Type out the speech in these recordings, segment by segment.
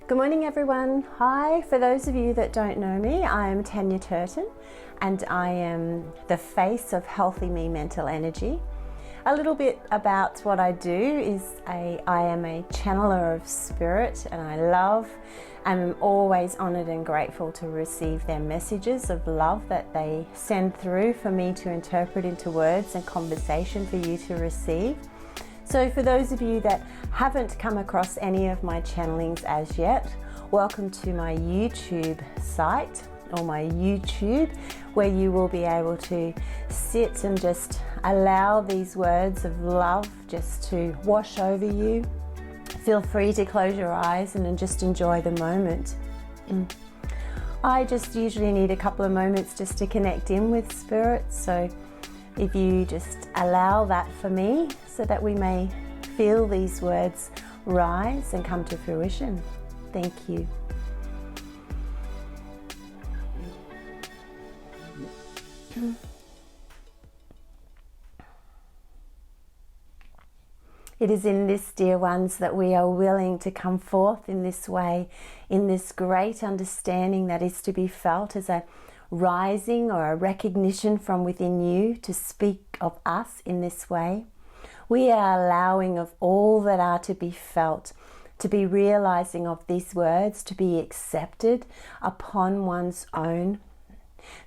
Good morning everyone. Hi, for those of you that don't know me, I'm Tanya Turton and I am the face of Healthy Me Mental Energy. A little bit about what I do is I am a channeler of spirit, and I love and am always honoured and grateful to receive their messages of love that they send through for me to interpret into words and conversation for you to receive. So for those of you that haven't come across any of my channelings as yet, welcome to my YouTube site or my YouTube, where you will be able to sit and just allow these words of love just to wash over you. Feel free to close your eyes and then just enjoy the moment. I just usually need a couple of moments just to connect in with spirit, so if you just allow that for me so that we may feel these words rise and come to fruition. Thank you. It is in this, dear ones, that we are willing to come forth in this way, in this great understanding that is to be felt as a rising or a recognition from within you to speak of us in this way. We are allowing of all that are to be felt, to be realizing of these words, to be accepted upon one's own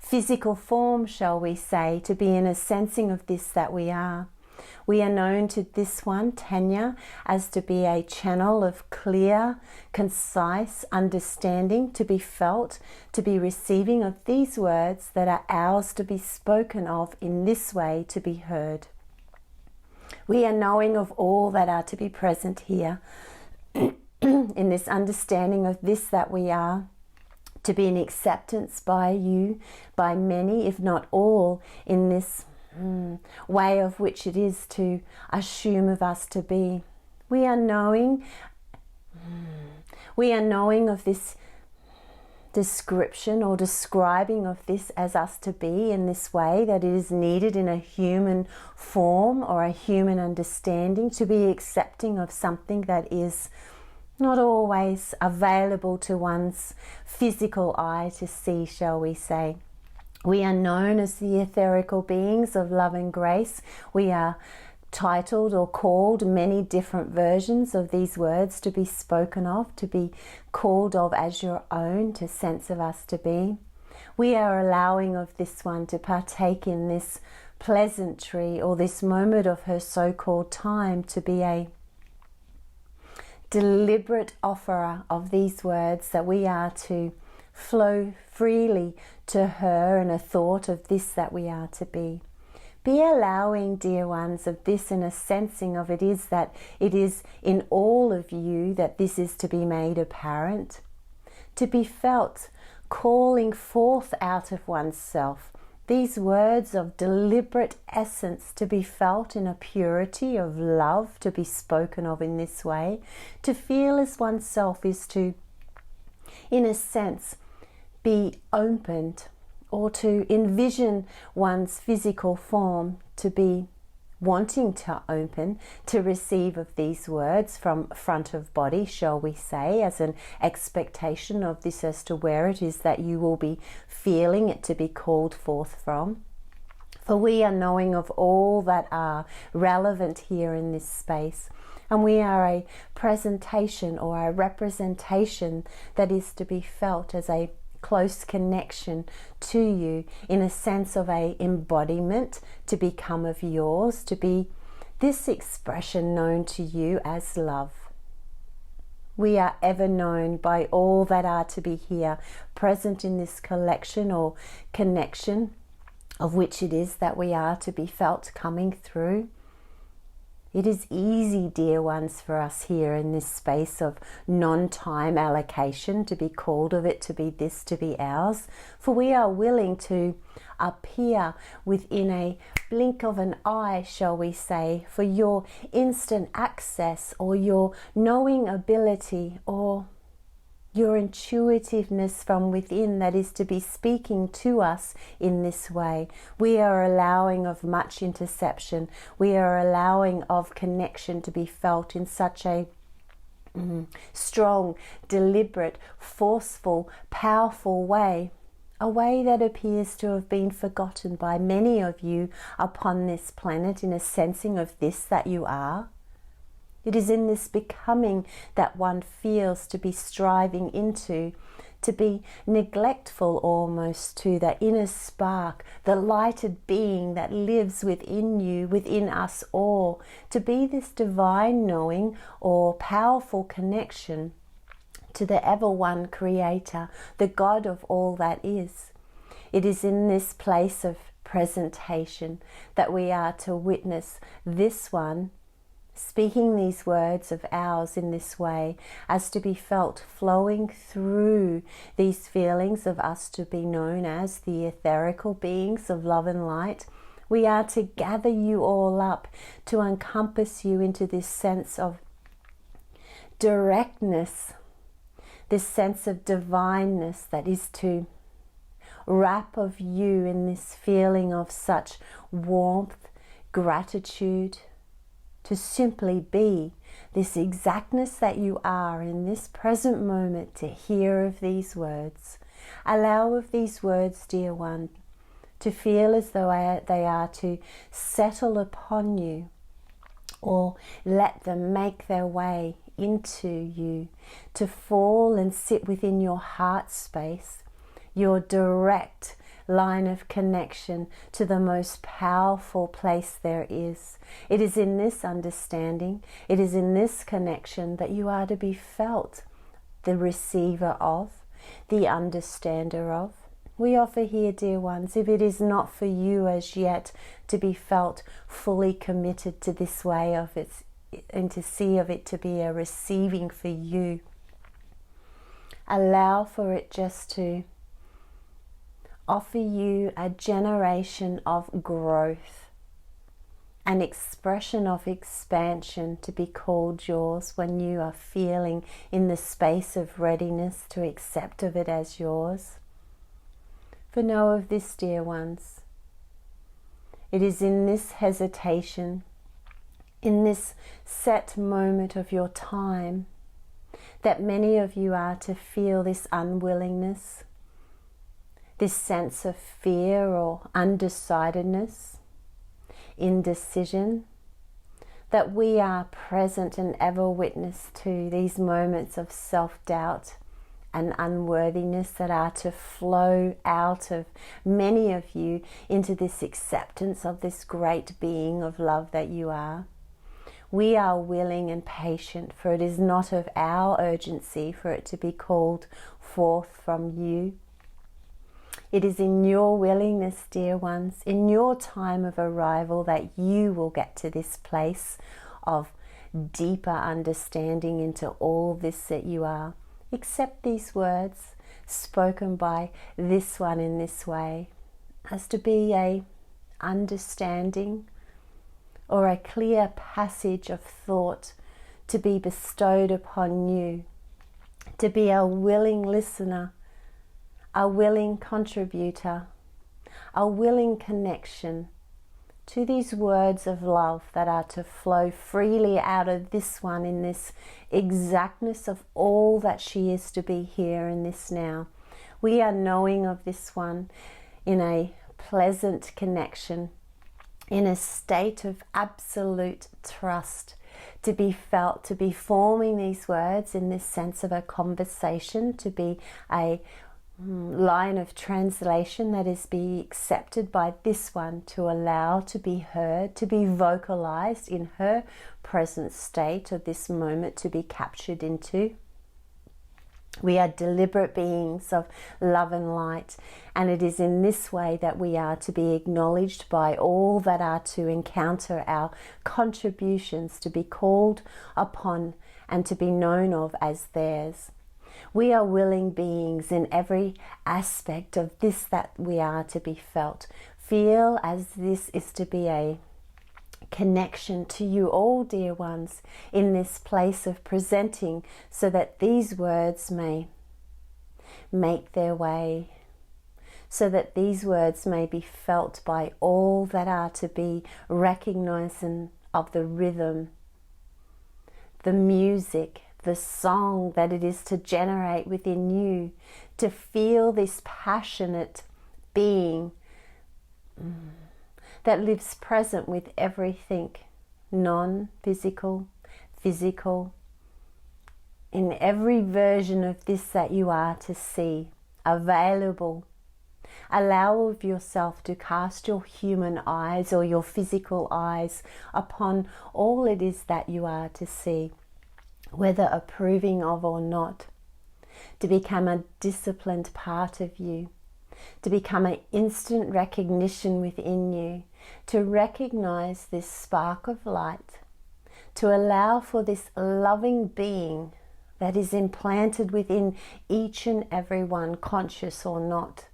physical form, shall we say, to be in a sensing of this that we are. We are known to this one, Tanya, as to be a channel of clear, concise understanding to be felt, to be receiving of these words that are ours to be spoken of in this way to be heard. We are knowing of all that are to be present here in this understanding of this that we are, to be an acceptance by you, by many, if not all, in this way of which it is to assume of us to be. We are knowing of this description or describing of this as us to be in this way, that it is needed in a human form or a human understanding, to be accepting of something that is not always available to one's physical eye to see, shall we say. We are known as the etherical beings of love and grace. We are titled or called many different versions of these words to be spoken of, to be called of as your own, to sense of us to be. We are allowing of this one to partake in this pleasantry or this moment of her so-called time, to be a deliberate offerer of these words, that we are to flow freely to her in a thought of this that we are to be. Be allowing, dear ones, of this in a sensing of it is that it is in all of you that this is to be made apparent, to be felt, calling forth out of oneself these words of deliberate essence, to be felt in a purity of love, to be spoken of in this way, to feel as oneself is to, in a sense, be opened, or to envision one's physical form to be wanting to open, to receive of these words from front of body, shall we say, as an expectation of this as to where it is that you will be feeling it to be called forth from. For we are knowing of all that are relevant here in this space, and we are a presentation or a representation that is to be felt as a close connection to you, in a sense of a embodiment to become of yours, to be this expression known to you as love. We are ever known by all that are to be here present in this collection or connection of which it is that we are to be felt coming through. It is easy, dear ones, for us here in this space of non-time allocation to be called of it to be this, to be ours, for we are willing to appear within a blink of an eye, shall we say, for your instant access or your knowing ability or your intuitiveness from within that is to be speaking to us in this way. We are allowing of much interception. We are allowing of connection to be felt in such a strong, deliberate, forceful, powerful way. A way that appears to have been forgotten by many of you upon this planet in a sensing of this that you are. It is in this becoming that one feels to be striving into, to be neglectful almost to the inner spark, the lighted being that lives within you, within us all, to be this divine knowing or powerful connection to the ever one creator, the God of all that is. It is in this place of presentation that we are to witness this one speaking these words of ours in this way, as to be felt flowing through these feelings of us to be known as the etherical beings of love and light. We are to gather you all up, to encompass you into this sense of directness, this sense of divineness that is to wrap of you in this feeling of such warmth, gratitude, to simply be this exactness that you are in this present moment, to hear of these words. Allow of these words, dear one, to feel as though they are to settle upon you, or let them make their way into you, to fall and sit within your heart space, your direct line of connection to the most powerful place there is. It is in this understanding, it is in this connection that you are to be felt the receiver of, the understander of. We offer here, dear ones, if it is not for you as yet to be felt fully committed to this way of it, and to see of it to be a receiving for you, allow for it just to offer you a generation of growth, an expression of expansion to be called yours when you are feeling in the space of readiness to accept of it as yours. For know of this, dear ones, it is in this hesitation, in this set moment of your time, that many of you are to feel this unwillingness, this sense of fear or undecidedness, indecision, that we are present and ever witness to these moments of self-doubt and unworthiness that are to flow out of many of you into this acceptance of this great being of love that you are. We are willing and patient, for it is not of our urgency for it to be called forth from you. It is in your willingness, dear ones, in your time of arrival, that you will get to this place of deeper understanding into all this that you are. Accept these words spoken by this one in this way as to be a understanding or a clear passage of thought to be bestowed upon you, to be a willing listener, a willing contributor, a willing connection to these words of love that are to flow freely out of this one in this exactness of all that she is to be here in this now. We are knowing of this one in a pleasant connection, in a state of absolute trust, to be felt, to be forming these words in this sense of a conversation, to be a line of translation that is be accepted by this one, to allow to be heard, to be vocalized in her present state of this moment, to be captured into. We are deliberate beings of love and light, and it is in this way that we are to be acknowledged by all that are to encounter our contributions, to be called upon and to be known of as theirs. We are willing beings in every aspect of this that we are to be felt. Feel as this is to be a connection to you all, dear ones, in this place of presenting, so that these words may make their way, so that these words may be felt by all that are to be recognizing of the rhythm, the music, the song that it is to generate within you, to feel this passionate being that lives present with everything, non-physical, physical, in every version of this that you are to see, available. Allow of yourself to cast your human eyes or your physical eyes upon all it is that you are to see, whether approving of or not, to become a disciplined part of you, to become an instant recognition within you, to recognize this spark of light, to allow for this loving being that is implanted within each and every one, conscious or not,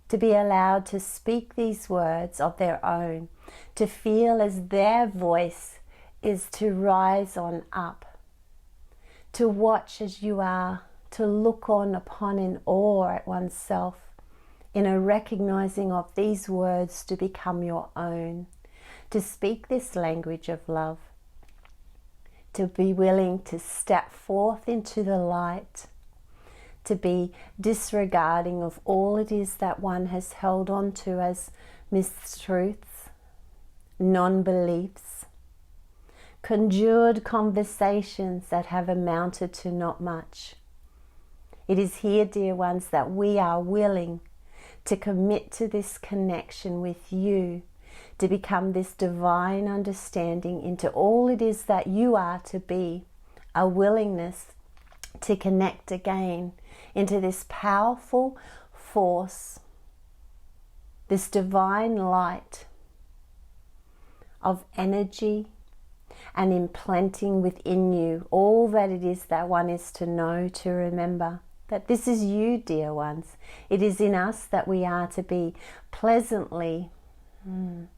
to be allowed to speak these words of their own, to feel as their voice is to rise on up, to watch as you are, to look on upon in awe at oneself, in a recognizing of these words to become your own, to speak this language of love, to be willing to step forth into the light, to be disregarding of all it is that one has held on to as mistruths, non-beliefs, conjured conversations that have amounted to not much. It is here, dear ones, that we are willing to commit to this connection with you, to become this divine understanding into all it is that you are to be, a willingness to connect again into this powerful force, this divine light of energy, and implanting within you all that it is that one is to know, to remember. That this is you, dear ones. It is in us that we are to be pleasantly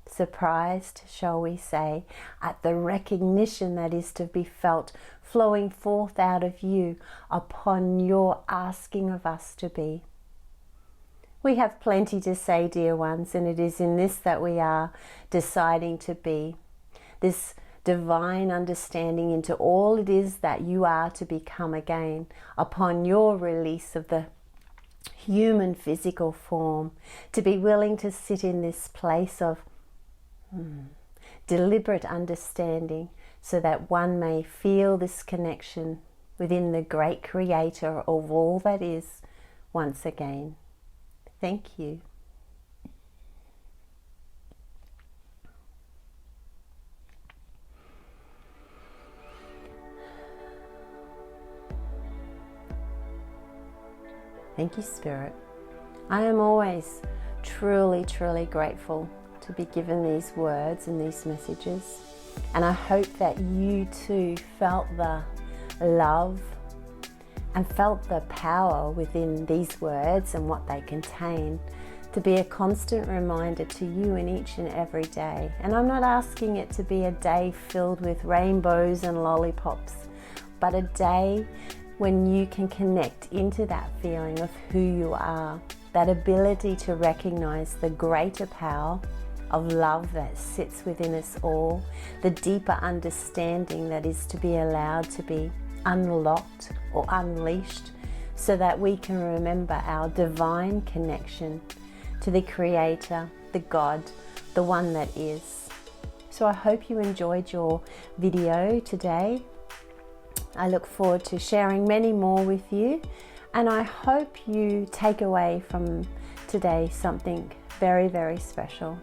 surprised, shall we say, at the recognition that is to be felt flowing forth out of you upon your asking of us to be. We have plenty to say, dear ones, and it is in this that we are deciding to be. This divine understanding into all it is that you are to become again upon your release of the human physical form, to be willing to sit in this place of deliberate understanding so that one may feel this connection within the great creator of all that is once again. Thank you. Thank you, Spirit. I am always truly, truly grateful to be given these words and these messages. And I hope that you too felt the love and felt the power within these words and what they contain, to be a constant reminder to you in each and every day. And I'm not asking it to be a day filled with rainbows and lollipops, but a day when you can connect into that feeling of who you are, that ability to recognize the greater power of love that sits within us all, the deeper understanding that is to be allowed to be unlocked or unleashed, so that we can remember our divine connection to the Creator, the God, the one that is. So I hope you enjoyed your video today. I look forward to sharing many more with you, and I hope you take away from today something very, very special.